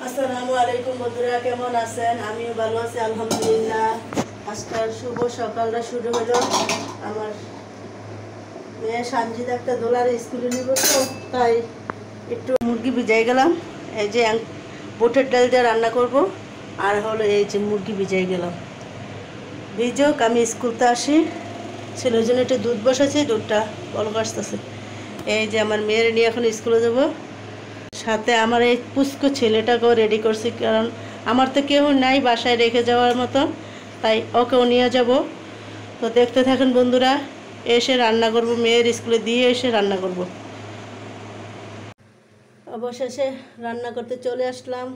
আসসালামু আলাইকুম বন্ধুরা, কেমন আছেন? আমিও ভালো আছি আলহামদুলিল্লাহ। আজকাল শুভ সকালটা শুরু হলো। আমার মেয়ে সানজিদ একটা দোলারে স্কুলে নিব, তো তাই একটু মুরগি ভিজাই গেলাম। এই যে বুটের ডাল দিয়ে রান্না করব, আর হলো এই যে মুরগি ভিজাই গেলাম। ভিজোক, আমি স্কুলতে আসি। ছেলের জন্য একটু দুধ বসাচ্ছি, দুধটা বলক আসতেছে। এই যে আমার মেয়ের নিয়ে এখন স্কুলে যাবো। সাথে আমার এই পুচকু ছেলেটাকেও রেডি করছি, কারণ আমার তো কেউ নাই বাসায় রেখে যাওয়ার মতো, তাই ওকেও নিয়ে যাব। তো দেখতে থাকেন বন্ধুরা, এসে রান্না করব, মেয়ের স্কুলে দিয়ে এসে রান্না করব। অবশেষে রান্না করতে চলে আসলাম।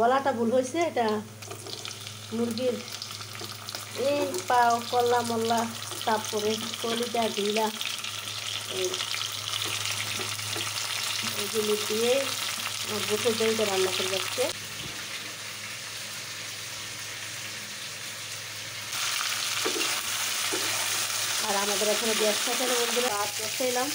বলাটা ভুল হয়েছে, এটা মুরগির এই পাও কল্লা মল্লা, তারপরে কলিটা ঢিলা এগুলি দিয়ে বুটের ডালটা রান্না করে যাচ্ছে। আর আমাদের এখানে গ্যাস থাকে না বন্ধুরা, ভাত বসাইলাম।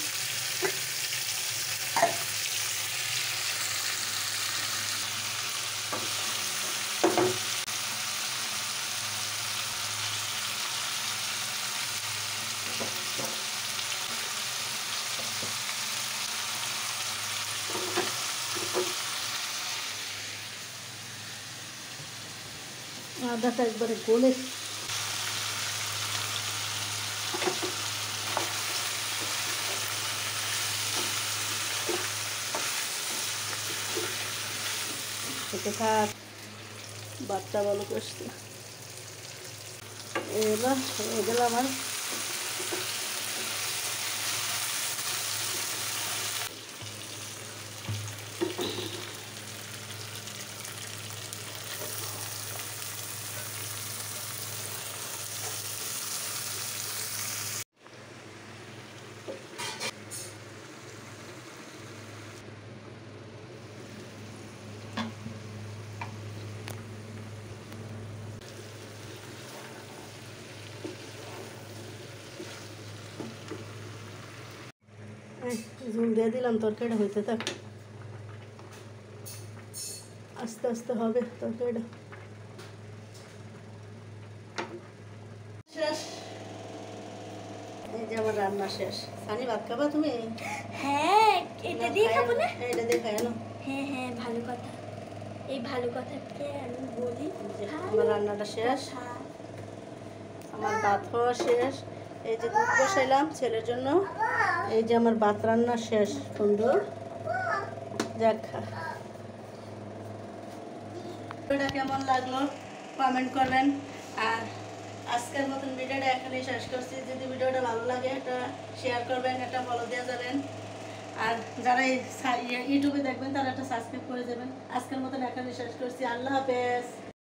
আদাটা একবারে গলে খেতে থাক, বাচ্চা ভালো করছে। এবার হয়ে গেল আমার ঝুল দিয়ে দিলাম। তরকারিটা হইতে থাক, আস্তে আস্তে হবে তরকারিটা। শেষ, এই যে আমার রান্না শেষ। সানি, ভাত খাবা তুমি? হ্যাঁ, এটা দিয়ে খাবো না? এটা দিয়ে খাই না। হ্যাঁ হ্যাঁ, ভালো কথা। এই ভালো কথাকে আমি বলি। আমার রান্নাটা শেষ, আমার ভাত খাওয়া শেষ। এই যে দুধ বসাইলাম ছেলের জন্য। এই যে আমার ভাত রান্না শেষ বন্ধু। যাক, ভিডিওটা কেমন লাগলো কমেন্ট করবেন। আর আজকের মতন ভিডিওটা এখানেই শেষ করছি। যদি ভিডিওটা ভালো লাগে একটা শেয়ার করবেন, একটা ফলো দিয়ে যাবেন। আর যারা ইউটিউবে দেখবেন তারা একটা সাবস্ক্রাইব করে যাবেন। আজকের মতন এখানেই শেষ করছি। আল্লাহ হাফেজ।